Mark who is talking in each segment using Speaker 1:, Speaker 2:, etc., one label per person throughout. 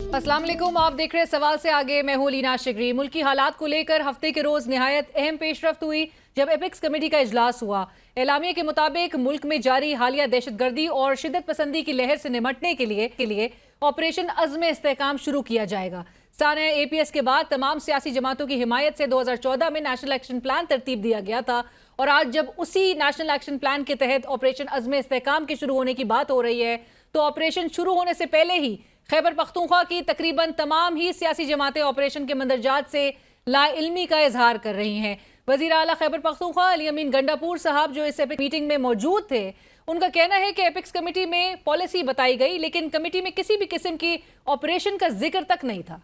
Speaker 1: अस्सलाम वालेकुम, आप देख रहे हैं सवाल से आगे। मैं हूं लीना शिगरी। मुल्की हालात को लेकर हफ्ते के रोज निहायत अहम पेशरफ्त हुई जब एपेक्स कमेटी का इजलास हुआ। एलामिया के मुताबिक मुल्क में जारी हालिया दहशतगर्दी और शिद्दत पसंदी की लहर से निमटने के लिए ऑपरेशन अज़्म इस्तेहकाम शुरू किया जाएगा। साने APS के बाद तमाम सियासी जमातों की हिमायत से 2014 में नेशनल एक्शन प्लान तरतीब दिया गया था और आज जब उसी नेशनल एक्शन प्लान के तहत ऑपरेशन अज़्म इस्तेहकाम के शुरू होने की बात हो रही है तो ऑपरेशन शुरू होने से पहले ही खैबर पख्तूनख्वा की तकरीबन तमाम ही सियासी जमातें ऑपरेशन के मंदरजात से लाइल्मी का इजहार कर रही हैं। वज़ीर आला खैबर पख्तूनख्वा अली अमीन गंडापुर साहब जो इस एपिक मीटिंग में मौजूद थे, उनका कहना है कि एपिक्स कमेटी में पॉलिसी बताई गई लेकिन कमेटी में किसी भी किस्म की ऑपरेशन का जिक्र तक नहीं था।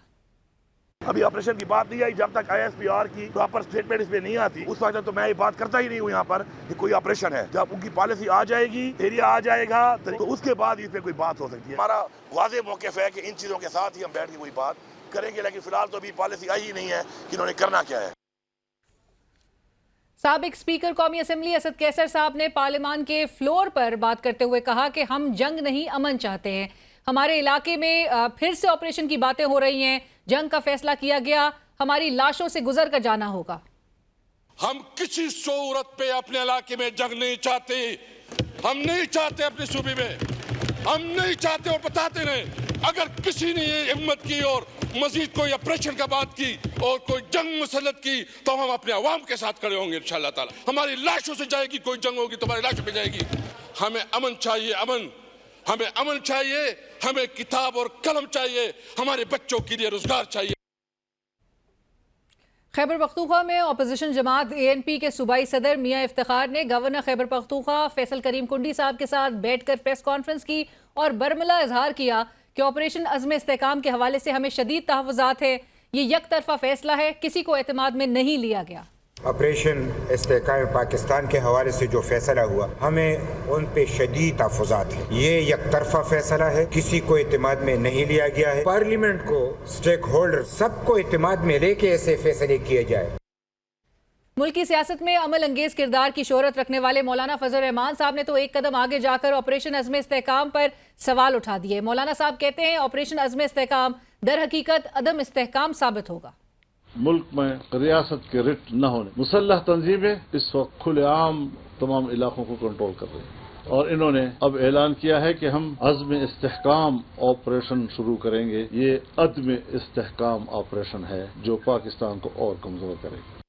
Speaker 2: अभी ऑपरेशन की बात नहीं आई। जब तक ISPR की प्रॉपर स्टेटमेंट इसमें नहीं आती उस वक्त तो मैं ये बात करता ही नहीं हूँ यहाँ पर कि कोई ऑपरेशन है। जब उनकी पॉलिसी आ जाएगी, एरिया आ जाएगा तो उसके बाद इस पे कोई बात हो सकती है। हमारा वाज़ेह मौक़िफ़ है कि इन चीज़ों के साथ ही हम बैठ के कोई बात करेंगे, लेकिन फिलहाल तो अभी पॉलिसी आई ही नहीं है कि इन्होंने करना क्या है।
Speaker 1: साबिक स्पीकर कौमी असम्बली असद कैसर साहब ने पार्लियामान के फ्लोर पर बात करते हुए कहा कि हम जंग नहीं अमन चाहते हैं। हमारे इलाके में फिर से ऑपरेशन की बातें हो रही हैं। जंग का फैसला किया गया, हमारी लाशों से गुजर कर जाना होगा।
Speaker 3: हम किसी सूरत पे अपने इलाके में जंग नहीं चाहते। हम नहीं चाहते अपने सूबे में, हम नहीं चाहते और बताते रहे। अगर किसी ने ये हिम्मत की और मजीद कोई ऑपरेशन का बात की और कोई जंग मुसल्लत की तो हम अपने अवाम के साथ खड़े होंगे इंशाअल्लाह ताला। हमारी लाशों से जाएगी, कोई जंग होगी तो हमारी लाशों पे जाएगी। हमें अमन चाहिए, अमन हमें अमन चाहिए, हमें किताब और कलम चाहिए, हमारे बच्चों के लिए रोजगार चाहिए।
Speaker 1: खैबर पख्तूनख्वा में अपोजिशन जमात ANP के सूबाई सदर मियां इफ्तिखार ने गवर्नर खैबर पख्तूनख्वा फैसल करीम कुंडी साहब के साथ बैठकर प्रेस कॉन्फ्रेंस की और बरमला इजहार किया कि ऑपरेशन अज़्म इस्तेहकाम के हवाले से हमें शदीद तहफ़्फ़ुज़ात है। ये यक तरफा फैसला है, किसी को एतमाद में नहीं लिया गया।
Speaker 4: ऑपरेशन इस्तेहकाम पाकिस्तान के हवाले से जो फैसला हुआ हमें उन पे शदीद तहफ़्फ़ुज़ात है। ये एक तरफा फैसला है, किसी को एतमाद में नहीं लिया गया है। पार्लियामेंट को, स्टेक होल्डर सबको एतमाद में लेके ऐसे फैसले किए जाए।
Speaker 1: मुल्क की सियासत में अमल अंगेज किरदार की शोहरत रखने वाले मौलाना फजल रहमान साहब ने तो एक कदम आगे जाकर ऑपरेशन अज़्म इस्तेहकाम पर सवाल उठा दिए। मौलाना साहब कहते हैं ऑपरेशन अज़्म इस्तेहकाम दर हकीकत अदम इस्तेहकाम साबित होगा।
Speaker 5: मुल्क में रियासत के रिट न होने, मुसल्लह तंजीमें इस वक्त खुलेआम तमाम इलाकों को कंट्रोल कर रही हैं और इन्होंने अब ऐलान किया है कि हम अज़्म इस्तेहकाम ऑपरेशन शुरू करेंगे। ये अदम इस्तेहकाम ऑपरेशन है जो पाकिस्तान को और कमजोर करेगा।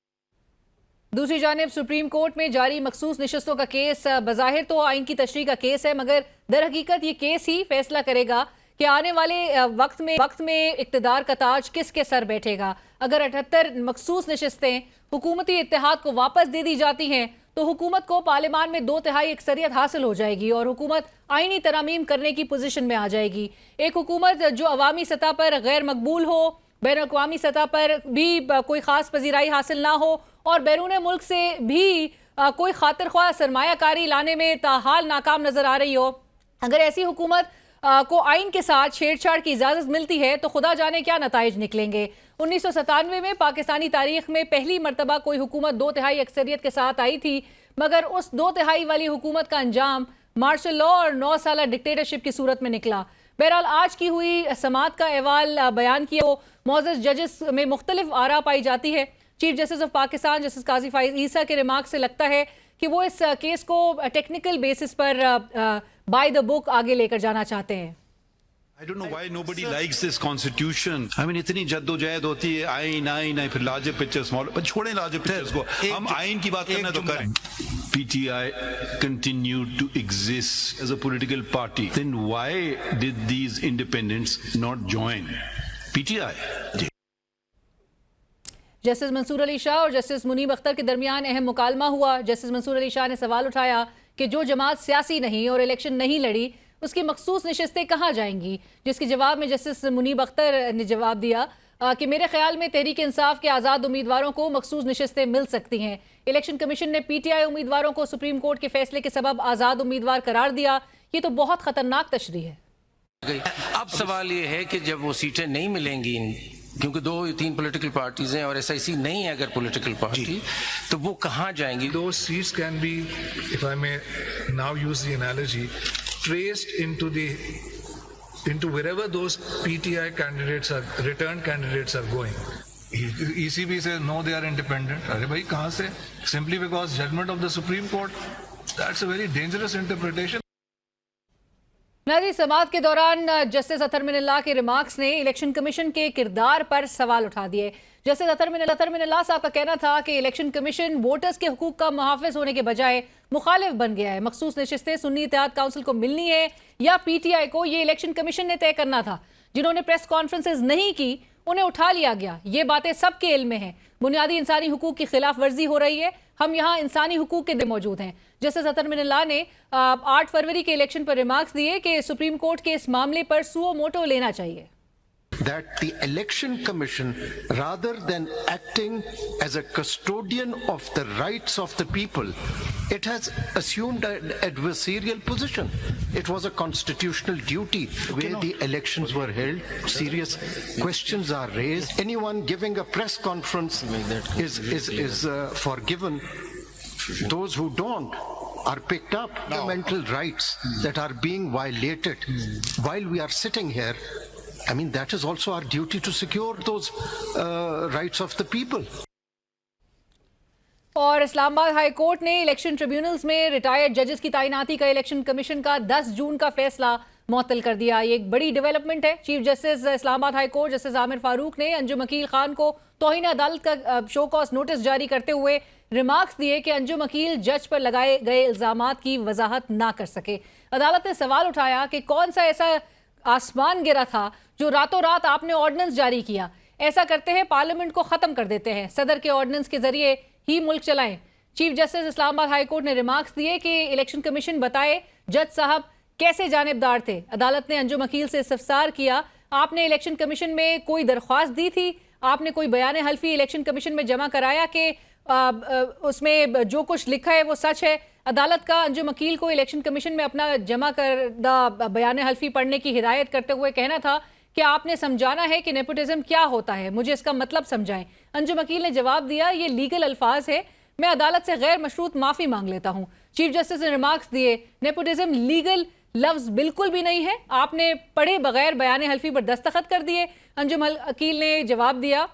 Speaker 1: दूसरी जानिब सुप्रीम कोर्ट में जारी मखसूस नशस्तों का केस बज़ाहिर तो आइन की तशरीह का केस है, मगर दर हकीकत ये केस ही फैसला करेगा कि आने वाले वक्त में इक़्तिदार का ताज किसके सर बैठेगा। अगर 78 मखसूस नशस्तें हुकूमती इत्तेहाद को वापस दे दी जाती हैं तो हुकूमत को पार्लियामान में 2/3 अक्सरियत हासिल हो जाएगी और हुकूमत आइनी तरामीम करने की पोजीशन में आ जाएगी। एक हुकूमत जो अवामी सतह पर गैर मकबूल हो, बैन अक़वामी सतह पर भी कोई ख़ास पजीराई हासिल ना हो और बैरून मुल्क से भी कोई खातिर ख्वाह सरमायाकारी लाने में ताहाल नाकाम नजर आ रही हो, अगर ऐसी हुकूमत को आइन के साथ छेड़छाड़ की इजाज़त मिलती है तो खुदा जाने क्या नताइज निकलेंगे। 1997 में पाकिस्तानी तारीख में पहली मरतबा कोई हुकूमत 2/3 अक्सरियत के साथ आई थी, मगर उस 2/3 वाली हुकूमत का अंजाम मार्शल लॉ और 9 साल डिक्टेटरशिप की सूरत में निकला। बहरहाल आज की हुई समात का अहवाल बयान किया तो मौजूद जजेस में मुख्तलिफ आरा पाई जाती है। Chief Justice of Pakistan Justice Qazi Faez Isa के रिमार्क से लगता है कि वो इस केस को टेक्निकल बेसिस पर बाय द बुक आगे लेकर जाना चाहते हैं।
Speaker 6: I don't know why nobody likes this constitution. I mean इतनी जद्दोजहद होती है, आइन फिर लार्जर पिक्चर स्मॉल, पर छोड़ें लार्जर पिक्चर्स को, हम आइन की बात करना तो करें। PTI continued to exist as a political party. Then why did these independents not join PTI?
Speaker 1: Justice Mansoor Ali Shah और जस्टिस मुनीब अख्तर के दरमियान अहम मुकालमा हुआ। जस्टिस मंसूर अली शाह ने सवाल उठाया कि जो जमात सियासी नहीं और इलेक्शन नहीं लड़ी उसकी मखसूस नशस्तें कहाँ जाएंगी, जिसके जवाब में जस्टिस मुनीब अख्तर ने जवाब दिया कि मेरे ख्याल में तहरीक इंसाफ के आज़ाद उम्मीदवारों को मखसूस नशस्तें मिल सकती हैं। इलेक्शन कमीशन ने PTI उम्मीदवारों को सुप्रीम कोर्ट के फैसले के सबब आज़ाद उम्मीदवार करार दिया। ये तो बहुत खतरनाक तशरीह है।
Speaker 7: अब सवाल ये है कि जब वो सीटें नहीं मिलेंगी, क्योंकि 2-3 पॉलिटिकल पार्टीज हैं और SIC नहीं है अगर पॉलिटिकल पार्टी, तो वो कहाँ जाएंगी?
Speaker 8: Those seats can be, if I may now use the analogy, traced into the into wherever those PTI candidates are, returned candidates are going. ECB says no, they are independent. अरे भाई कहाँ से? Simply because judgment of the Supreme Court. That's a very dangerous interpretation.
Speaker 1: नाज़रीन, समाअत के दौरान justice Athar Minallah के remarks ने election commission के किरदार पर सवाल उठा दिए। जस्टिस अतहर मिनल्लाह साहब का कहना था कि इलेक्शन कमीशन वोटर्स के हुकूक का मुहाफिज होने के बजाय मुखालिफ बन गया है। मखसूस नशिस्तें सुन्नी इत्तेहाद काउंसिल को मिलनी है या PTI को, ये इलेक्शन कमीशन ने तय करना था। जिन्होंने प्रेस कॉन्फ्रेंसेज नहीं की उन्हें उठा लिया गया। ये बातें सबके इल्म में हैं। बुनियादी इंसानी हुकूक की खिलाफ वर्जी हो रही है। हम यहाँ इंसानी हुकूक के दिन मौजूद हैं। जस्टिस अतहर मिनल्लाह ने 8 फरवरी के इलेक्शन पर रिमार्क्स दिए कि सुप्रीम कोर्ट के इस मामले पर सुओ मोटो लेना चाहिए।
Speaker 9: That the election commission, rather than acting as a custodian of the rights of the people, it has assumed an adversarial position. It was a constitutional duty where the elections were held. Serious questions are raised. Anyone giving a press conference is forgiven. Those who don't are picked up. Fundamental rights that are being violated while we are sitting here. I mean, that is also our duty to secure those rights of the people.
Speaker 1: और Islamabad high court ने election tribunals में retired जजेस की तैनाती का election commission का 10 जून का फैसला मुअत्तल कर दिया। ये एक बड़ी डेवलपमेंट है। Chief justice Islamabad high court justice Aamir Farooq ने अंजुम अकील खान को तौहीन अदालत का शो कॉज नोटिस जारी करते हुए रिमार्क्स दिए कि अंजुम अकील जज पर लगाए गए इल्जामात की वजाहत ना कर सके। अदालत ने सवाल उठाया कि कौन सा ऐसा आसमान गिरा था जो रातों रात आपने ऑर्डिनेंस जारी किया। ऐसा करते हैं पार्लियामेंट को ख़त्म कर देते हैं, सदर के ऑर्डिनेंस के जरिए ही मुल्क चलाएं। Chief justice Islamabad high court ने रिमार्क्स दिए कि इलेक्शन कमीशन बताए जज साहब कैसे जानिबदार थे। अदालत ने अंजुम अकील से इस्तफसार किया, आपने इलेक्शन कमीशन में कोई दरख्वास्त दी थी, आपने कोई बयान हल्फी इलेक्शन कमीशन में जमा कराया कि उसमें जो कुछ लिखा है वो सच है। अदालत का अंजुम अकील को इलेक्शन कमीशन में अपना जमा करदा बयान हल्फी पढ़ने की हिदायत करते हुए कहना था कि आपने समझाना है कि नेपोटिज्म क्या होता है, मुझे इसका मतलब समझाएं। अंजुम अकील ने जवाब दिया, ये लीगल अल्फाज है, मैं अदालत से गैर मशरूत माफ़ी मांग लेता हूँ। चीफ जस्टिस ने रिमार्क्स दिए, नेपोटिज्म लीगल लफ्ज़ बिल्कुल भी नहीं है, आपने पढ़े बगैर बयान हल्फी पर दस्तखत कर दिए। अंजुम अकील ने जवाब दिया,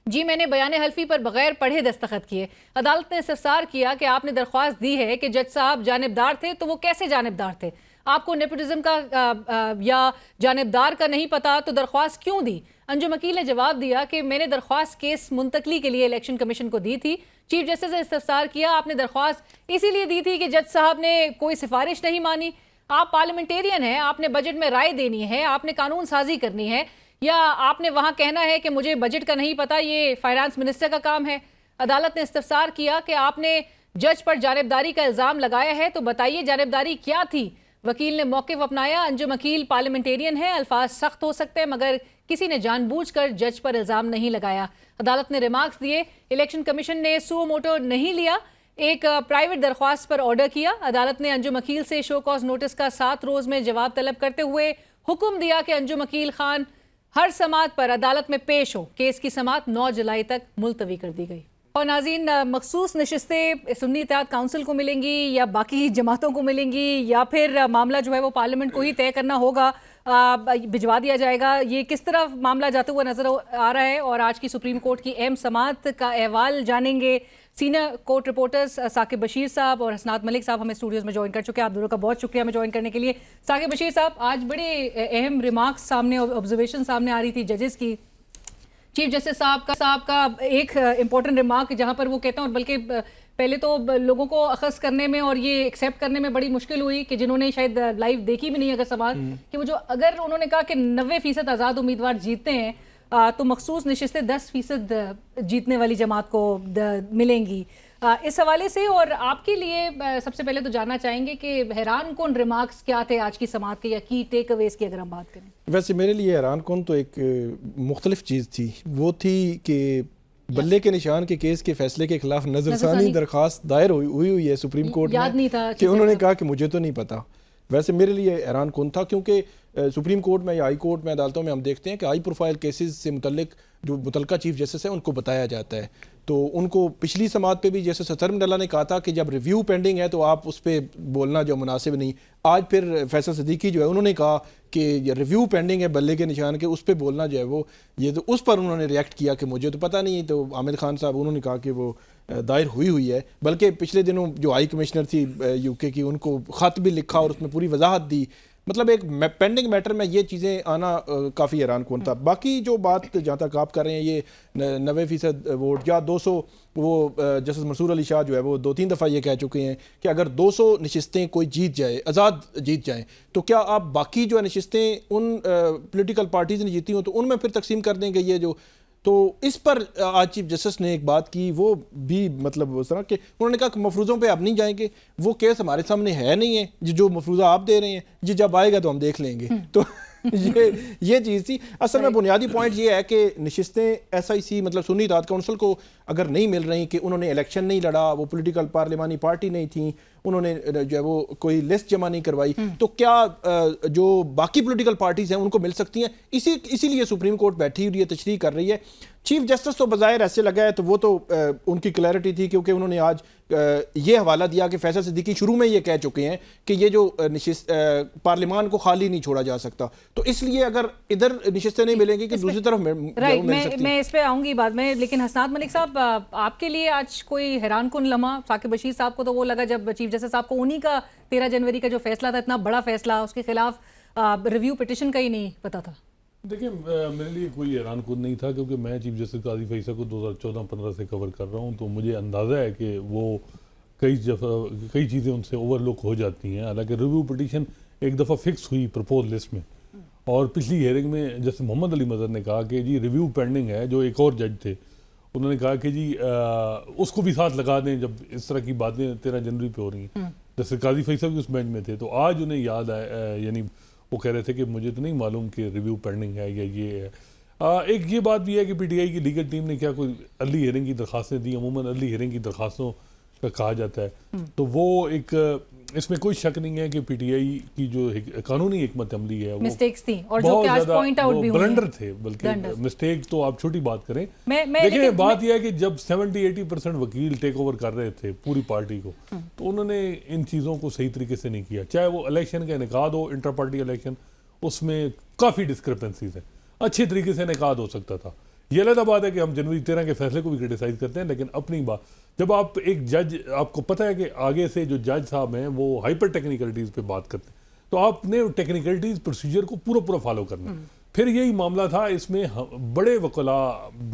Speaker 1: जी मैंने बयान हल्फी पर बगैर पढ़े दस्तखत किए। अदालत ने इस्तफसार किया कि आपने दरख्वास्त दी है कि जज साहब जानिबदार थे, तो वो कैसे जानिबदार थे? आपको नेपोटिज्म का या जानिबदार का नहीं पता तो दरख्वास्त क्यों दी? अंजुम अकील ने जवाब दिया कि मैंने दरख्वास्त केस मुंतकली के लिए इलेक्शन कमीशन को दी थी। चीफ जस्टिस ने इस्तफसार किया, आपने दरख्वास्त इसीलिए दी थी कि जज साहब ने कोई सिफारिश नहीं मानी। आप पार्लियामेंटेरियन हैं, आपने बजट में राय देनी है, आपने कानून साजी करनी है, या आपने वहाँ कहना है कि मुझे बजट का नहीं पता, ये फाइनेंस मिनिस्टर का काम है। अदालत ने इस्तफसार किया कि आपने जज पर जानिबदारी का इल्ज़ाम लगाया है, तो बताइए जानिबदारी क्या थी? वकील ने मौक़िफ़ अपनाया, अंजुम अकील पार्लियामेंटेरियन है, अल्फाज सख्त हो सकते हैं मगर किसी ने जानबूझकर जज पर इल्ज़ाम नहीं लगाया। अदालत ने रिमार्क्स दिए, इलेक्शन कमीशन ने सुओ मोटो नहीं लिया, एक प्राइवेट दरख्वास्त पर ऑर्डर किया। अदालत ने अंजुम अकील से शो कॉज नोटिस का 7 रोज़ में जवाब तलब करते हुए हुक्म दिया कि अंजुम अकील खान हर समात पर अदालत में पेश हो। केस की समात 9 जुलाई तक मुलतवी कर दी गई। और नाज़रीन, मखसूस नशिस्तें सुन्नी इत्तेहाद काउंसिल को मिलेंगी या बाकी जमातों को मिलेंगी, या फिर मामला जो है वो पार्लियामेंट को ही तय करना होगा, भिजवा दिया जाएगा, ये किस तरह मामला जाते हुए नजर आ रहा है। और आज की सुप्रीम कोर्ट की अहम समात का अहवाल जानेंगे। Senior court reporters Saqib Basheer साहब और हसनात मलिक साहब हमें स्टूडियोज़ में ज्वाइन कर चुके हैं। आप दोनों का बहुत शुक्रिया हमें ज्वाइन करने के लिए। साकिब बशीर साहब, आज बड़े अहम रिमार्क्स सामने, ऑब्जर्वेशन सामने आ रही थी जजेस की। चीफ जस्टिस साहब का एक इम्पोर्टेंट रिमार्क जहाँ पर वो कहते हैं, और बल्कि पहले तो लोगों को अखज़ करने में और ये एक्सेप्ट करने में बड़ी मुश्किल हुई कि जिन्होंने शायद लाइव देखी भी नहीं अगर समात, कि वो जो अगर उन्होंने कहा कि 90% आज़ाद उम्मीदवार जीतते हैं तो मखसूस नशिस्तें 10% जीतने वाली जमात को मिलेंगी। इस हवाले से और आपके लिए सबसे पहले तो जानना चाहेंगे कि हैरान कौन रिमार्क्स क्या थे आज की समात के, या की टेक अवेज की अगर हम बात करें?
Speaker 10: वैसे मेरे लिए हैरान कौन तो एक मुख्तलिफ चीज़ थी। वो थी कि बल्ले के निशान के केस के फैसले के खिलाफ नजरसानी दरख्वास्त दायर हुई है सुप्रीम कोर्ट में, कि उन्होंने कहा कि मुझे तो नहीं पता। वैसे मेरे लिए हैरान कौन था, क्योंकि सुप्रीम कोर्ट में या हाई कोर्ट में अदालतों में हम देखते हैं कि हाई प्रोफाइल केसेस से मुतल्लिक जो मुतलका चीफ जस्टिस है उनको बताया जाता है। तो उनको पिछली समात पे भी जैसे सतर मंडला ने कहा था कि जब रिव्यू पेंडिंग है तो आप उस पर बोलना जो मुनासिब नहीं। आज फिर फैसल सिद्दीकी जो है उन्होंने कहा कि ये रिव्यू पेंडिंग है बल्ले के निशान के, उस पर बोलना जो है वो ये तो उस पर उन्होंने रिएक्ट किया कि मुझे तो पता नहीं। तो आमिर खान साहब उन्होंने कहा कि वो दायर हुई है, बल्कि पिछले दिनों जो हाई कमिश्नर थी यूके की उनको ख़त भी लिखा और उसमें पूरी वजाहत दी। मतलब एक पेंडिंग मैटर में ये चीज़ें आना काफ़ी हैरान कौन था। बाकी जो बात जहाँ तक आप कर रहे हैं ये 90% वोट या 200, वो जस्टिस मंसूर अली शाह जो है वो 2-3 दफ़ा ये कह चुके हैं कि अगर 200 नशिस्तें कोई जीत जाए, आज़ाद जीत जाएँ, तो क्या आप बाकी जो है नशिस्तें उन पॉलिटिकल पार्टीज़ ने जीती हों तो उनमें फिर तकसीम कर देंगे ये जो। तो इस पर आज चीफ जस्टिस ने एक बात की, वो भी मतलब उस तरह के उन्होंने कहा कि मफरूज़ों पे आप नहीं जाएंगे, वो केस हमारे सामने है नहीं है, जो मफरूज़ा आप दे रहे हैं ये जब आएगा तो हम देख लेंगे। तो ये चीज़ थी। असल में बुनियादी पॉइंट ये है कि नशिस्तें SIC मतलब सुन्नी इत्तेहाद काउंसिल को अगर नहीं मिल रही कि उन्होंने इलेक्शन नहीं लड़ा, वो पॉलिटिकल पार्लिमानी पार्टी नहीं थी, उन्होंने जो है वो कोई लिस्ट जमा नहीं करवाई, तो क्या जो बाकी पॉलिटिकल पार्टीज हैं उनको मिल सकती हैं। इसीलिए सुप्रीम कोर्ट बैठी हुई है, तशरीह कर रही है। चीफ जस्टिस तो बज़ाहिर ऐसे लगा है तो वो तो उनकी क्लैरिटी थी, क्योंकि उन्होंने आज ये हवाला दिया कि फैसल सिद्दीकी शुरू में ये कह चुके हैं कि ये जो पार्लियामान को खाली नहीं छोड़ा जा सकता, तो इसलिए अगर इधर नशिस्तें नहीं मिलेंगी कि दूसरी तरफ
Speaker 1: राइट। मैं इस पे आऊंगी बाद में, लेकिन हसनात मलिक साहब आपके लिए आज कोई हैरान कुन लम्हा, साकिब बशीर साहब को तो वो लगा जब चीफ जस्टिस साहब को उन्हीं का 13 जनवरी का जो फैसला था, इतना बड़ा फैसला, उसके खिलाफ रिव्यू पिटिशन का ही नहीं पता था।
Speaker 11: देखिए मेरे लिए कोई हैरान कुन नहीं था, क्योंकि मैं चीफ जस्टिस काजी फैसल को 2014-15 से कवर कर रहा हूँ, तो मुझे अंदाज़ा है कि वो कई चीज़ें उनसे ओवरलुक हो जाती हैं। हालांकि रिव्यू पिटिशन एक दफ़ा फिक्स हुई प्रपोज लिस्ट में, और पिछली हियरिंग में जैसे मोहम्मद अली मज़हर ने कहा कि जी रिव्यू पेंडिंग है, जो एक और जज थे उन्होंने कहा कि जी उसको भी साथ लगा दें जब इस तरह की बातें 13 जनवरी पे हो रही हैं। जैसे काजी फैसल भी उस बेंच में थे, तो आज उन्हें याद आया, यानी वो कह रहे थे कि मुझे तो नहीं मालूम कि रिव्यू पेंडिंग है या ये है। एक ये बात भी है कि PTI की लीगल टीम ने क्या कोई अर्ली हियरिंग की दरखास्तें दी, अमूमन अर्ली हियरिंग की दरखास्तों का कहा जाता है, तो वो एक इसमें कोई शक नहीं है कि PTI की जो कानूनी हिकमत अमली है वो
Speaker 1: मिस्टेक्स थी, और जो कि आज पॉइंट आउट भी हुई,
Speaker 11: ब्लंडर थे, बल्कि मिस्टेक तो आप छोटी बात करें। देखिए बात यह है कि जब 70-80% वकील टेक ओवर कर रहे थे पूरी पार्टी को, तो उन्होंने इन चीज़ों को सही तरीके से नहीं किया। चाहे वो इलेक्शन का इनेकाद हो, इंटर पार्टी इलेक्शन, उसमें काफ़ी डिस्क्रिपेंसीज है, अच्छे तरीके से इनेकाद हो सकता था। ये अलग बात है कि हम जनवरी 13 के फैसले को भी क्रिटिसाइज करते हैं, लेकिन अपनी बात जब आप एक जज, आपको पता है कि आगे से जो जज साहब हैं वो हाइपर टेक्निकलिटीज़ पे बात करते हैं, तो आपने टेक्निकलिटीज़ प्रोसीजर को पूरा फॉलो करना। फिर यही मामला था इसमें, बड़े वकला,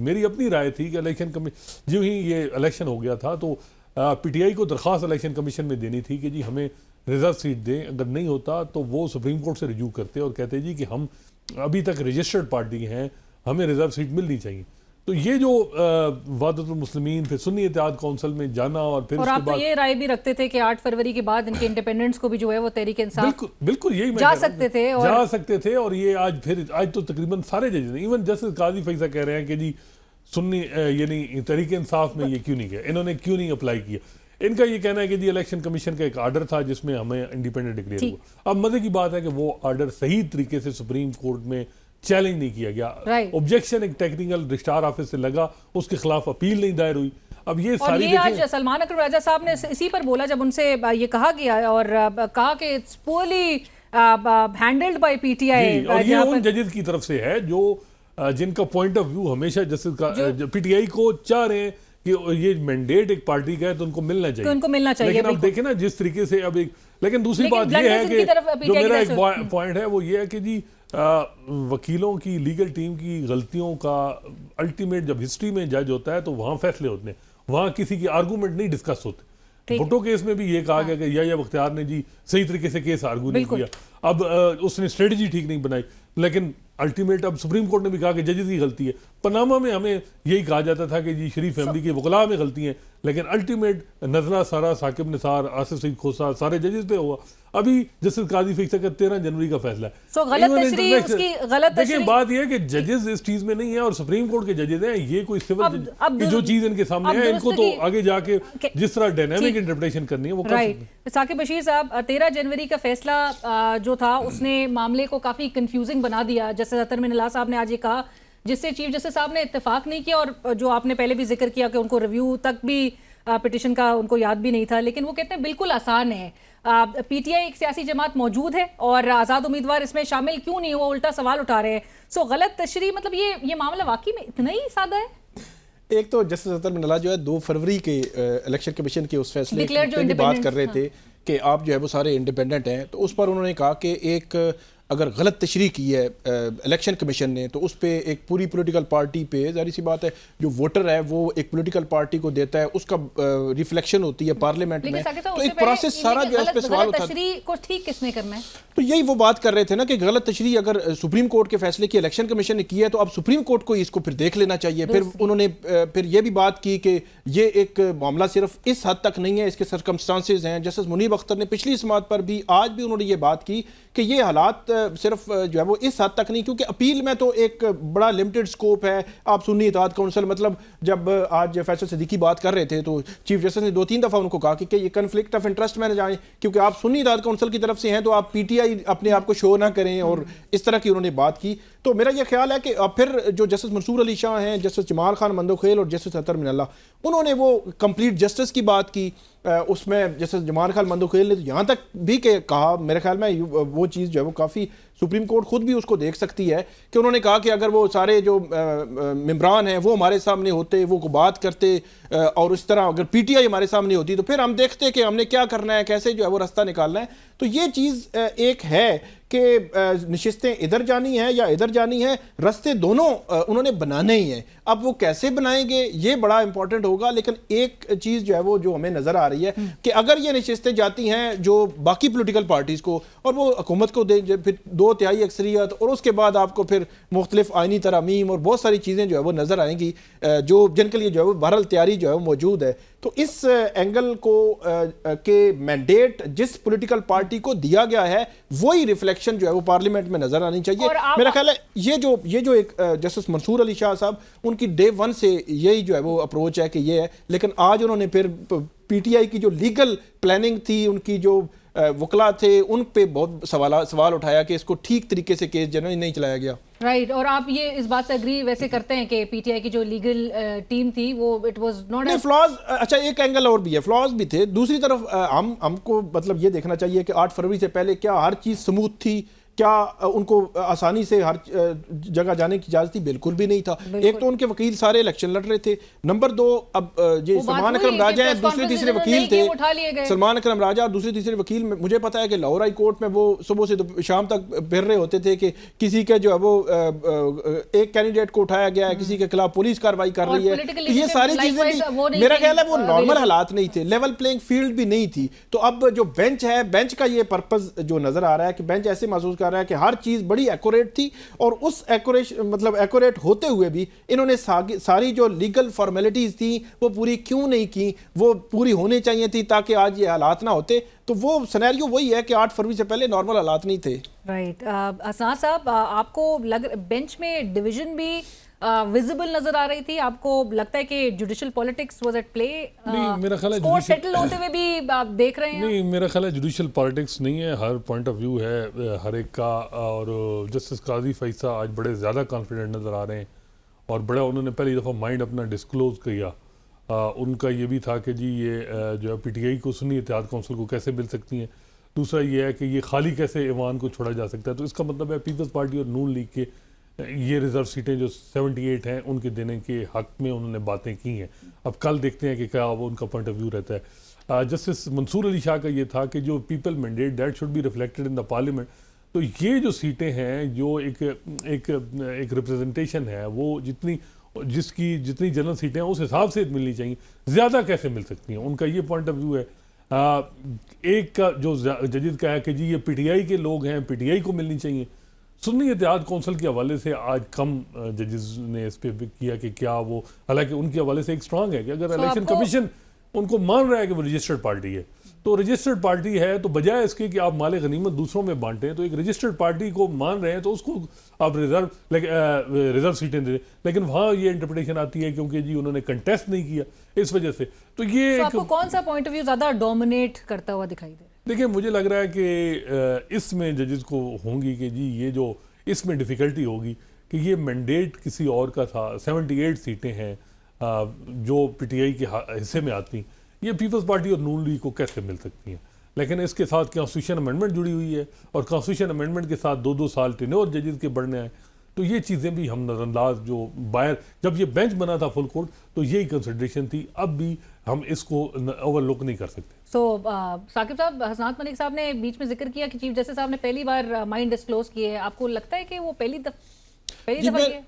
Speaker 11: मेरी अपनी राय थी कि इलेक्शन कमीशन जो ही ये इलेक्शन हो गया था तो PTI को दरख्वास्त इलेक्शन कमीशन में देनी थी कि जी हमें रिजर्व सीट दें, अगर नहीं होता तो वो सुप्रीम कोर्ट से रिज्यू करते और कहते जी कि हम अभी तक रजिस्टर्ड पार्टी हैं, हमें रिजर्व सीट मिलनी चाहिए। तो ये जो वहदतुल मुस्लिमीन फिर सुन्नी इत्तेहाद काउंसिल में जाना, और फिर
Speaker 1: और आप तो ये राय भी रखते थे कि 8 फरवरी के बाद इनके इंडिपेंडेंट्स को भी जो है वो तहरीक इंसाफ
Speaker 11: बिल्कुल यही
Speaker 1: जा सकते थे,
Speaker 11: और ये आज तो तकरीबन सारे जजेस, इवन जस्टिस काजी फैसल कह रहे हैं कि जी सुन्नी यानी तहरीक इंसाफ में ये क्यों नहीं गया, इन्होंने क्यों नहीं अप्लाई किया। इनका ये कहना है कि जी इलेक्शन कमीशन का एक आर्डर था जिसमें हमें इंडिपेंडेंट डिक्लेयर हुआ। अब मजे की बात है कि वो आर्डर सही तरीके से सुप्रीम कोर्ट में चैलेंज नहीं किया गया, ऑब्जेक्शन एक टेक्निकल रजिस्ट्रार ऑफिस से लगा, उसके खिलाफ अपील नहीं दायर हुई। अब ये सारी
Speaker 1: ये आज सलमान अकरम राजा साहब ने इसी पर बोला जब उनसे ये कहा गया, और कहा कि it's poorly handled by PTI,
Speaker 11: और ये उन जजेस की तरफ से है जो जिनका पॉइंट ऑफ व्यू हमेशा जस्टिस का PTI को चाह रहे हैं कि ये मैंडेट एक पार्टी का है तो उनको मिलना चाहिए, लेकिन अब देखें ना जिस तरीके से अब एक, लेकिन दूसरी बात ये है कि जो मेरा एक पॉइंट है वो ये है कि जी वकीलों की, लीगल टीम की गलतियों का अल्टीमेट जब हिस्ट्री में जज होता है तो वहाँ फैसले होते हैं, वहाँ किसी की आर्गूमेंट नहीं डिस्कस होते। भुट्टो केस में भी ये कहा गया कि या बख्तियार ने जी सही तरीके से केस आर्गू नहीं किया, अब उसने स्ट्रेटजी ठीक नहीं बनाई, लेकिन अल्टीमेट अब सुप्रीम कोर्ट ने भी कहा कि जजेस की गलती है। पनामा में हमें यही कहा जाता था कि जी शरीफ फैमिली के वकला में गलती है, लेकिन अल्टीमेट नजरा सारा, साकिब निसार, आसिफ सईद खोसा, सारे जजेस पे हुआ। अभी जस्टिस काजी फैसल का 13 जनवरी का फैसला है। देखिए बात यह है कि जजेस इस चीज में नहीं है और सुप्रीम कोर्ट के जजेस हैं, ये कोई सिविल जो चीज इनके सामने है इनको तो आगे जाके जिस तरह डायनामिक इंटरप्रिटेशन करनी है वो कर सकते हैं।
Speaker 1: साकिब बशीर साहब, 13 जनवरी का फैसला जो जो था उसने मामले को काफ़ी कंफ्यूजिंग बना दिया। जैसे अतर मिनल्ला साहब ने आज ये कहा, जिससे चीफ जस्टिस साहब ने इत्तेफाक नहीं किया, और जो आपने पहले भी जिक्र किया कि उनको रिव्यू तक भी पिटिशन का उनको याद भी नहीं था, लेकिन वो कहते हैं बिल्कुल आसान है। पीटीआई एक सियासी जमात मौजूद है और आज़ाद उम्मीदवार इसमें शामिल क्यों नहीं, वो उल्टा सवाल उठा रहे हैं। सो गलत तशरीह, मतलब ये मामला वाकई में इतना ही सादा है?
Speaker 10: एक तो जस्टिस अतर मिनल्ला जो है 2 फरवरी के इलेक्शन कमीशन के उस फैसले पे भी बात कर रहे थे कि आप जो है वो सारे इंडिपेंडेंट हैं, तो उस पर उन्होंने कहा कि एक अगर गलत तशरीह की है इलेक्शन कमीशन ने तो उस पर एक पूरी पॉलिटिकल पार्टी पे, जाहिर सी बात है जो वोटर है वो एक पॉलिटिकल पार्टी को देता है, उसका रिफ्लेक्शन होती है पार्लियामेंट में, तो एक प्रोसेस सारा जो है उस पर सवाल उठा
Speaker 1: तशरीह को ठीक किसने करना है।
Speaker 10: तो यही वो बात कर रहे थे ना कि गलत तशरीह अगर सुप्रीम कोर्ट के फैसले की इलेक्शन कमीशन ने की है तो अब सुप्रीम कोर्ट को इसको फिर देख लेना चाहिए। फिर उन्होंने फिर ये भी बात की कि ये एक मामला सिर्फ इस हद तक नहीं है, इसके सर्कमस्टांसेस हैं। जस्टिस मुनीब अख्तर ने पिछली समात पर भी आज भी उन्होंने ये बात की कि ये हालात सिर्फ जो है वो इस हद तक नहीं, क्योंकि अपील में तो एक बड़ा लिमिटेड स्कोप है। आप सुन्नी इत्तेहाद काउंसिल, मतलब जब आज फैसल सिद्दीकी बात कर रहे थे तो चीफ जस्टिस ने 2-3 दफ़ा उनको कहा कि ये कन्फ्लिक्ट ऑफ इंटरेस्ट में न जाएं, क्योंकि आप सुन्नी इत्तेहाद काउंसिल की तरफ से हैं तो आप पीटीआई अपने आप को शो ना करें, और इस तरह की उन्होंने बात की। तो मेरा यह ख्याल है कि फिर जो जस्टिस मंसूर अली शाह हैं, जस्टिस जमाल खान मंदोखेल और जस्टिस अतर मिनल्ला, उन्होंने वो कंप्लीट जस्टिस की बात की। उसमें जस्टिस जमाल खान मंदोखेल ने तो यहाँ तक भी कहा, मेरे ख्याल में वो चीज़ जो है वो काफ़ी सुप्रीम कोर्ट खुद भी उसको देख सकती है, कि उन्होंने कहा कि अगर वो सारे जो मेंबरान हैं वो हमारे सामने होते, वो बात करते, और इस तरह अगर पीटीआई हमारे सामने होती तो फिर हम देखते कि हमने क्या करना है, कैसे जो है वो रास्ता निकालना है। तो ये चीज़ एक है कि नशिस्तें इधर जानी है या इधर जानी है, रास्ते दोनों उन्होंने बनाने ही हैं। अब वो कैसे बनाएंगे ये बड़ा इंपॉर्टेंट होगा, लेकिन एक चीज़ जो है वो जो हमें नज़र आ रही है कि अगर ये नशिस्तें जाती हैं जो बाकी पॉलिटिकल पार्टीज़ को और वो हुकूमत को दे, फिर 2/3 अक्सरियत, और उसके बाद आपको फिर मुख्तलिफ आइनी तरमीम और बहुत सारी चीज़ें जो है वो नज़र आएंगी, जो जिनके लिए जो है वो बहरहाल तैयारी जो है वो मौजूद है। तो इस एंगल को के मैंडेट जिस पॉलिटिकल पार्टी को दिया गया है वही रिफ्लेक्शन जो है वो पार्लियामेंट में नजर आनी चाहिए। मेरा ख्याल है ये जो एक जस्टिस मंसूर अली शाह साहब, उनकी डे 1 से यही जो है वो अप्रोच है कि ये है, लेकिन आज उन्होंने फिर पीटीआई की जो लीगल प्लानिंग थी, उनकी जो वकला थे, उन पे बहुत सवाल उठाया कि इसको ठीक तरीके से केस जनरली नहीं चलाया गया।
Speaker 1: राइट, और आप ये इस बात से एग्री वैसे करते हैं कि पीटीआई की जो लीगल टीम थी वो इट वाज नॉट
Speaker 10: फ्लॉज। अच्छा, एक एंगल और भी है, फ्लॉज भी थे। दूसरी तरफ हमको मतलब ये देखना चाहिए कि 8 फरवरी से पहले क्या हर चीज़ स्मूथ थी, क्या उनको आसानी से हर जगह जाने की इजाजत थी? बिल्कुल भी नहीं था। एक तो उनके वकील सारे इलेक्शन लड़ रहे थे, नंबर 2 अब ये सलमान अकरम राजा हैं, दूसरे तीसरे वकील थे, सलमान अकरम राजा और दूसरे तीसरे वकील। मुझे पता है कि लाहौर हाई कोर्ट में वो सुबह से शाम तक फिर रहे होते थे कि किसी के जो है वो एक कैंडिडेट को उठाया गया है, किसी के खिलाफ पुलिस कार्रवाई कर रही है। तो ये सारी चीजें मेरा ख्याल है वो नॉर्मल हालात नहीं थे, लेवल प्लेइंग फील्ड भी नहीं थी। तो अब जो बेंच है, बेंच का ये पर्पज जो नजर आ रहा है कि बेंच ऐसे महसूस रहा है कि हर चीज बड़ी एक्यूरेट थी, और उस एक्यूरेट होते हुए भी इन्होंने सारी जो लीगल फॉर्मेलिटीज थी वो पूरी क्यों नहीं की? वो पूरी होनी चाहिए थी ताकि आज ये हालात ना होते। तो वो सिनेरियो वही है कि 8 फरवरी से पहले नॉर्मल हालात नहीं थे।
Speaker 1: राइट, असनाद साहब, आपको बेंच में डिवीजन भी विजिबल नजर आ रही थी? आपको लगता है कि judicial politics was at play?
Speaker 11: नहीं, मेरा ख्याल है
Speaker 1: स्कोर सेटल होते हुए भी आप देख रहे हैं?
Speaker 11: नहीं, मेरा ख्याल है जुडिशियल पॉलिटिक्स नहीं है, हर पॉइंट ऑफ व्यू है हर एक का। और जस्टिस काजी फैसा आज बड़े ज़्यादा कॉन्फिडेंट नज़र आ रहे हैं, और बड़ा उन्होंने पहली दफ़ा माइंड अपना डिस्क्लोज किया। उनका ये भी था कि जी ये जो है पीटीआई को सुन्नी इत्तेहाद काउंसिल को कैसे मिल सकती हैं। दूसरा ये है कि ये खाली कैसे ईवान को छोड़ा जा सकता है। तो इसका मतलब है पीपल्स पार्टी और नून लीग के ये रिजर्व सीटें जो 78 हैं उनके देने के हक में उन्होंने बातें की हैं। अब कल देखते हैं कि क्या वो उनका पॉइंट ऑफ व्यू रहता है। जस्टिस मंसूर अली शाह का ये था कि जो people mandate that should be reflected in the parliament. तो ये जो सीटें हैं, जो एक रिप्रेजेंटेशन है, वो जितनी जनरल सीटें हैं उस हिसाब से मिलनी चाहिए, ज़्यादा कैसे मिल सकती हैं, उनका ये पॉइंट ऑफ व्यू है। एक का जो जजेस का है कि जी ये पीटीआई के लोग हैं, पीटीआई को मिलनी चाहिए। सुन्नी इत्तेहाद काउंसिल के हवाले से आज कम जजेस ने इस पे किया कि क्या वो, हालांकि उनके हवाले से एक स्ट्रांग है कि अगर इलेक्शन कमीशन उनको मान रहा है कि वो रजिस्टर्ड पार्टी है, तो रजिस्टर्ड पार्टी है तो बजाय इसके कि आप माले गनीमत दूसरों में बांटें, तो एक रजिस्टर्ड पार्टी को मान रहे हैं तो उसको आप रिजर्व सीटें दे। लेकिन वहाँ ये इंटरप्रिटेशन आती है क्योंकि जी उन्होंने कंटेस्ट नहीं किया, इस वजह से। तो ये
Speaker 1: आपको कौन सा पॉइंट ऑफ व्यू ज़्यादा डोमिनेट करता हुआ दिखाई दे रहा है?
Speaker 11: देखिए मुझे लग रहा है कि इसमें जजेस को होंगी कि जी ये जो इसमें डिफ़िकल्टी होगी कि ये मैंडेट किसी और का था। 78 सीटें हैं जो पीटीआई के हिस्से में आती, ये पीपल्स पार्टी और नून लीग को कैसे मिल सकती हैं। लेकिन इसके साथ कॉन्स्टिट्यूशन अमेंडमेंट जुड़ी हुई है और कॉन्स्टिट्यूशन अमेंडमेंट के साथ 2-2 साल टेन्योर जजेस के बढ़ने हैं, तो ये चीज़ें भी हम नज़रअंदाज जो बाहर जब ये बेंच बना था फुल कोर्ट तो यही कंसिडरेशन थी, अब भी हम इसको ओवरलुक नहीं कर सकते।
Speaker 1: साकिब साहब, हसनात मलिक साहब ने बीच में जिक्र किया कि चीफ जस्टिस साहब ने पहली बार माइंड डिस्क्लोज किए है। आपको लगता है कि वो पहली दफा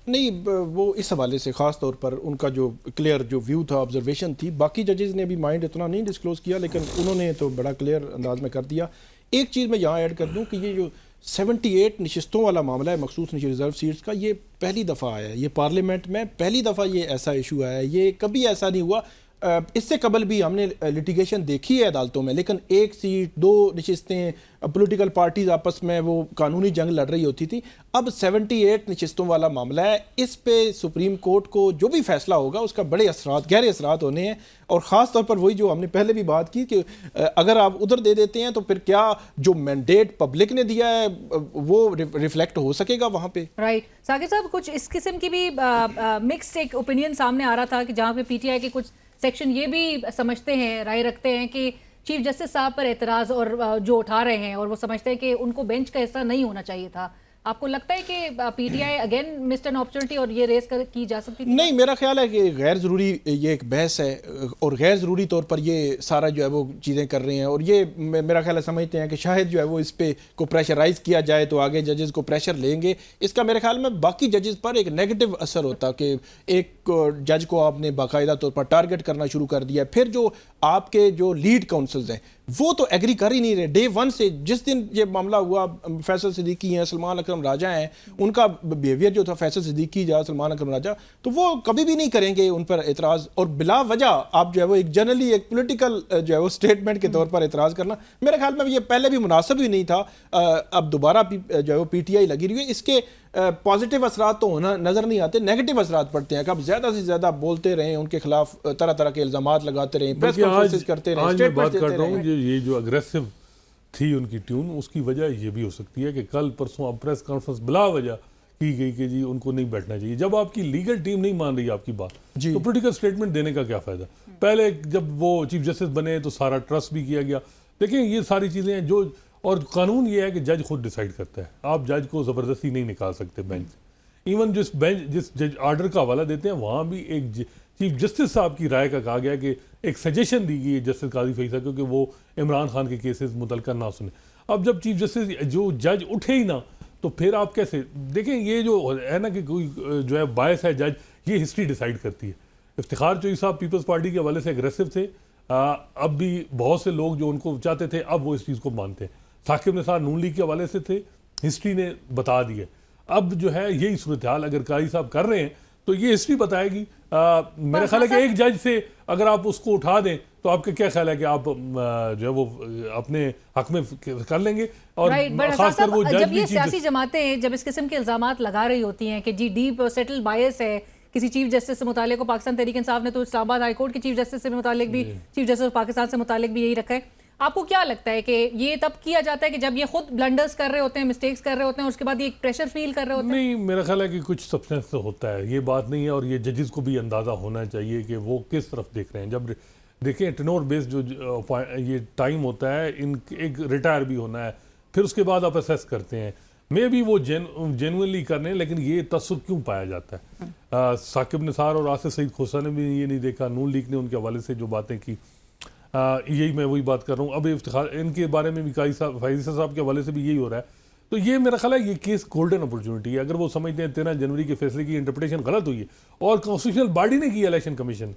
Speaker 10: नहीं, वो इस हवाले से ख़ास तौर पर उनका जो क्लियर जो व्यू था, ऑब्जर्वेशन थी, बाकी जजेस ने भी माइंड इतना नहीं डिस्क्लोज किया, लेकिन उन्होंने तो बड़ा क्लियर अंदाज में कर दिया। एक चीज़ मैं यहाँ ऐड कर दूँ कि ये जो 78 नशिस्तों वाला मामला है मखसूस रिजर्व सीट्स का, ये पहली दफ़ा आया है, ये पार्लियामेंट में पहली दफ़ा ये ऐसा इशू आया है। ये कभी ऐसा नहीं हुआ। इससे कबल भी हमने लिटिगेशन देखी है अदालतों में, लेकिन 1 सीट 2 नशिस्तें पॉलिटिकल पार्टीज आपस में वो कानूनी जंग लड़ रही होती थी। अब 78 नशिस्तों वाला मामला है, इस पे सुप्रीम कोर्ट को जो भी फैसला होगा उसका बड़े असरात, गहरे असरात होने हैं। और ख़ास तौर पर वही जो हमने पहले भी बात की कि अगर आप उधर दे देते हैं तो फिर क्या जो मैंडेट पब्लिक ने दिया है वो रिफ्लेक्ट हो सकेगा वहाँ पे।
Speaker 1: राइट साकिब साहब, कुछ इस किस्म की भी मिक्स्ड एक ओपिनियन सामने आ रहा था कि जहाँ पे पीटीआई के कुछ सेक्शन ये भी समझते हैं, राय रखते हैं कि चीफ जस्टिस साहब पर एतराज़ और जो उठा रहे हैं और वो समझते हैं कि उनको बेंच का हिस्सा नहीं होना चाहिए था। आपको लगता है कि PTI again missed an opportunity और ये रेस की जा सकती थी?
Speaker 10: नहीं, मेरा ख्याल है कि गैर ज़रूरी ये एक बहस है और गैर ज़रूरी तौर पर ये सारा जो है वो चीज़ें कर रहे हैं। और ये मेरा ख्याल है समझते हैं कि शायद जो है वो इस पे को प्रेशराइज़ किया जाए तो आगे जजेस को प्रेशर लेंगे। इसका मेरे ख्याल में बाकी जजेस पर एक नेगेटिव असर होता कि एक जज को आपने बाकायदा तौर पर टारगेट करना शुरू कर दिया। फिर जो आपके जो लीड काउंसिल्स हैं वो तो एग्री कर ही नहीं रहे डे 1 से। जिस दिन ये मामला हुआ, फैसल सिद्दीकी हैं, सलमान अकरम राजा हैं, उनका बिहेवियर जो था फैसल सिद्दीकी या सलमान अकरम राजा, तो वो कभी भी नहीं करेंगे उन पर एतराज़। और बिला वजह आप जो है वो एक जनरली एक पॉलिटिकल जो है वो स्टेटमेंट के तौर पर एतराज़ करना, मेरे ख्याल में ये पहले भी मुनासिब ही नहीं था। अब दोबारा जो है वो पीटीआई लगी रही है। इसके पॉजिटिव असरात तो होना नज़र नहीं आते, नेगेटिव असरात पड़ते हैं कि आप ज़्यादा से ज़्यादा बोलते रहें, उनके खिलाफ तरह तरह के इल्ज़ामात लगाते रहें, प्रेस कॉन्फ्रेंसेस करते रहें, स्टेटमेंट देते रहें।
Speaker 11: ये जो अग्रेसिव थी उनकी ट्यून, उसकी वजह ये भी हो सकती है कि कल परसों अब प्रेस कॉन्फ्रेंस बिला वजह की गई कि जी उनको नहीं बैठना चाहिए। जब आपकी लीगल टीम नहीं मान रही आपकी बात तो पॉलिटिकल स्टेटमेंट देने का क्या फ़ायदा। पहले जब वो चीफ जस्टिस बने तो सारा ट्रस्ट भी किया गया। देखिए ये सारी चीज़ें हैं जो, और कानून ये है कि जज खुद डिसाइड करता है, आप जज को ज़बरदस्ती नहीं निकाल सकते बेंच। इवन जिस जज आर्डर का हवाला देते हैं वहाँ भी एक चीफ जस्टिस साहब की राय का कहा गया कि एक सजेशन दी गई है जस्टिस काजी फैसल को कि वो इमरान खान के केसेस मुतल्लका ना सुने। अब जब चीफ जस्टिस जो जज उठे ही ना तो फिर आप कैसे देखें। ये जो है ना कि कोई जो है बायस है जज, ये हिस्ट्री डिसाइड करती है। इफ्तिखार चोई साहब पीपल्स पार्टी के हवाले से एग्रेसिव थे, अब भी बहुत से लोग जो उनको चाहते थे अब वो इस चीज़ को मानते हैं। साकिब निसार नून लीग के हवाले से थे, हिस्ट्री ने बता दी है। अब जो है यही सूरत हाल अगर काजी साहब कर रहे हैं तो ये हिस्ट्री बताएगी। मेरा ख्याल है कि एक जज से अगर आप उसको उठा दें तो आपका क्या ख्याल है कि आप जो है वो अपने हक में कर लेंगे। और खासकर वो
Speaker 1: जब ये सियासी जमातें जब इस किस्म के इल्जामात लगा रही होती हैं कि जी डीप सेटल बायस है किसी चीफ जस्टिस से मुतालिक, पाकिस्तान तहरीक इंसाफ ने तो इस्लामाबाद हाई कोर्ट के चीफ जस्टिस से मुतालिक भी, चीफ जस्टिस पाकिस्तान से मुतालिक भी यही रखा है। आपको क्या लगता है कि ये तब किया जाता है कि जब ये खुद ब्लंडर्स कर रहे होते हैं, मिस्टेक्स कर रहे होते हैं और उसके बाद ये एक प्रेशर फील कर रहे होते हैं?
Speaker 11: नहीं, मेरा ख्याल है कि कुछ सब्सटेंस तो होता है, ये बात नहीं है। और ये जजेस को भी अंदाज़ा होना चाहिए कि वो किस तरफ देख रहे हैं। जब देखें टेनोर बेस्ड जो ये टाइम होता है, इन एक रिटायर भी होना है, फिर उसके बाद आप असेस करते हैं मे भी वो जेनुइनली करने, लेकिन ये तसुब क्यों पाया जाता है। साकिब निसार और आसिफ सईद खोसा ने भी ये नहीं देखा, नून लीग ने उनके हवाले से जो बातें की, यही मैं वही बात कर रहा हूँ। अब इफ्तिखार इनके बारे में भी फैज़ल साहब के हवाले से भी यही हो रहा है। तो ये मेरा ख्याल है ये केस गोल्डन अपॉर्चुनिटी है। अगर वो समझते हैं 13 जनवरी के फैसले की इंटरप्रिटेशन गलत हुई है और कॉन्स्टिट्यूशनल बॉडी ने की इलेक्शन कमीशन,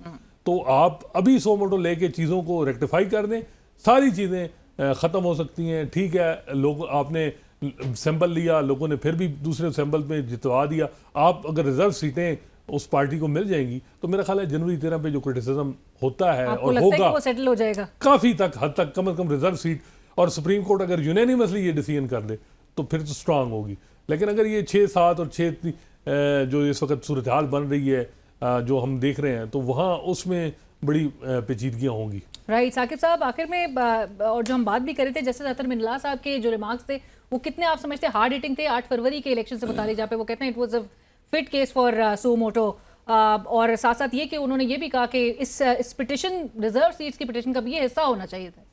Speaker 11: तो आप अभी 100 मोटो लेके चीज़ों को रेक्टिफाई कर दें, सारी चीज़ें ख़त्म हो सकती हैं। ठीक है, लोग आपने सैंपल लिया, लोगों ने फिर भी दूसरे सैंपल में जितवा दिया। आप अगर रिजर्व सीटें उस पार्टी को मिल जाएंगी तो मेरा ख्याल है जनवरी 13 पे जो क्रिटिसिज्म होता है और होगा
Speaker 1: वो सेटल हो जाएगा काफ़ी
Speaker 11: हद तक, कम से कम रिजर्व सीट। और सुप्रीम कोर्ट अगर यूनैनिमसली ये डिसीजन कर दे तो फिर तो स्ट्रांग होगी। लेकिन अगर ये 6-7 और 6 जो इस वक्त सूरत हाल बन रही है, जो हम देख रहे हैं, तो वहाँ उसमें बड़ी पेचीदगियां होंगी।
Speaker 1: राइट साकिब साहब, आखिर में और जो हम बात भी कर रहे थे जस्टिस अतर मिनल्ला साहब के जो रिमार्क्स थे वो कितने आप समझते हैं हार्ड हिटिंग थे 8 फरवरी के इलेक्शन से मुतालिक, जहाँ पे वो कहते हैं it was a fit case for suo motu, और साथ साथ ये कि उन्होंने ये भी कहा कि इस पिटिशन रिजर्व सीट्स की पिटिशन का भी ये हिस्सा होना चाहिए था।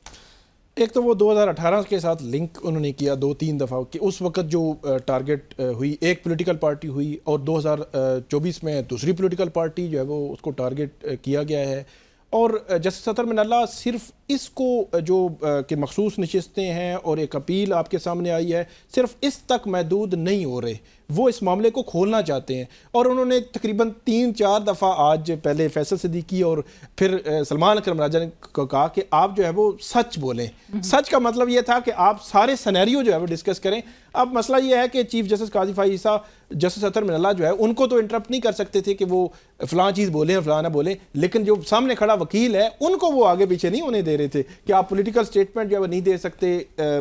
Speaker 10: एक तो वो 2018 के साथ लिंक उन्होंने किया 2-3 दफ़ा कि उस वक्त जो टारगेट हुई एक पॉलिटिकल पार्टी हुई और 2024 में दूसरी पॉलिटिकल पार्टी जो है वो उसको टारगेट किया गया है। और जस्टिस अतर मिनल्ला सिर्फ इसको जो कि मखसूस नशिस्तें हैं और एक अपील आपके सामने आई है सिर्फ इस तक महदूद नहीं हो रहे, वो इस मामले को खोलना चाहते हैं। और उन्होंने तकरीबन 3-4 दफ़ा आज पहले फैसल सिद्दीकी और फिर सलमान अकरम राजा ने कहा कि आप जो है वो सच बोलें। सच का मतलब ये था कि आप सारे सिनेरियो जो है वो डिस्कस करें। अब मसला ये है कि चीफ जस्टिस काजी फाइज ईसा जस्टिस अतर मिनल्ला जो है उनको तो इंटरप्ट नहीं कर सकते थे कि वो फ़लाँ चीज़ बोलें फ़लाँ ना बोलें, लेकिन जो सामने खड़ा वकील है उनको वो आगे पीछे नहीं होने दे रहे थे कि आप पॉलिटिकल स्टेटमेंट जो है वो नहीं दे सकते।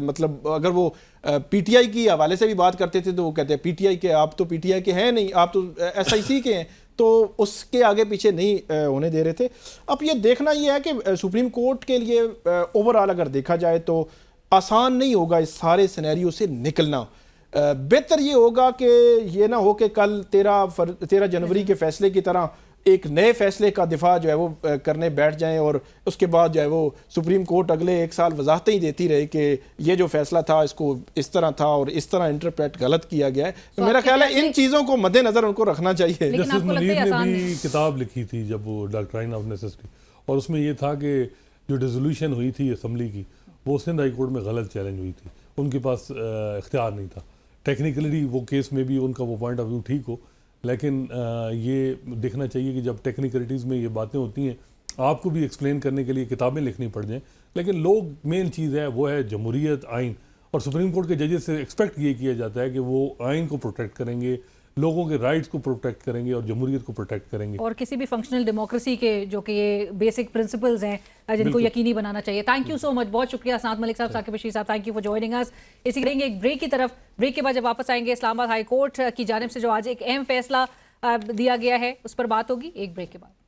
Speaker 10: मतलब अगर वो पीटीआई की हवाले से भी बात करते थे तो वो कहते हैं पीटीआई के, आप तो पीटीआई के हैं नहीं, आप तो एसआईसी के हैं, तो उसके आगे पीछे नहीं होने दे रहे थे। अब ये देखना ये है कि सुप्रीम कोर्ट के लिए ओवरऑल अगर देखा जाए तो आसान नहीं होगा इस सारे सिनेरियो से निकलना। बेहतर ये होगा कि ये ना हो कि कल 13 जनवरी के फैसले की तरह एक नए फैसले का दिफा जो है वो करने बैठ जाएं और उसके बाद जो है वो सुप्रीम कोर्ट अगले 1 साल वजाहतें ही देती रहे कि ये जो फैसला था इसको इस तरह था और इस तरह इंटरप्रेट गलत किया गया है। तो मेरा ख्याल है इन चीज़ों को मद्देनजर उनको रखना चाहिए।
Speaker 11: जस्टिस मुनीर ने भी किताब लिखी थी जब वो डॉक्ट्राइन ऑफ नेसेसिटी, और उसमें ये था कि जो डिसोल्यूशन हुई थी असम्बली की वो सिंध हाई कोर्ट में गलत चैलेंज हुई थी, उनके पास इख्तियार नहीं था। टेक्निकली वो केस में भी उनका वो पॉइंट ऑफ व्यू ठीक हो, लेकिन ये देखना चाहिए कि जब टेक्निकलिटीज़ में ये बातें होती हैं आपको भी एक्सप्लेन करने के लिए किताबें लिखनी पड़ जाएं, लेकिन लोग मेन चीज़ है वो है जमहूरियत, आइन। और सुप्रीम कोर्ट के जजेस से एक्सपेक्ट ये किया जाता है कि वो आइन को प्रोटेक्ट करेंगे, लोगों के राइट्स को प्रोटेक्ट करेंगे और जमहूरियत को प्रोटेक्ट करेंगे, और
Speaker 1: किसी भी फंक्शनल डेमोक्रेसी के जो कि ये बेसिक प्रिंसिपल्स हैं जिनको यकीनी बनाना चाहिए। थैंक यू सो मच, बहुत शुक्रिया साद मलिक साहब, साकिब बशीर साहब, thank you for joining us. इसी करेंगे एक ब्रेक की तरफ। ब्रेक के बाद जब वापस आएंगे इस्लामाबाद हाई कोर्ट की जानिब से जो आज एक अहम फैसला दिया गया है उस पर बात होगी एक ब्रेक के बाद।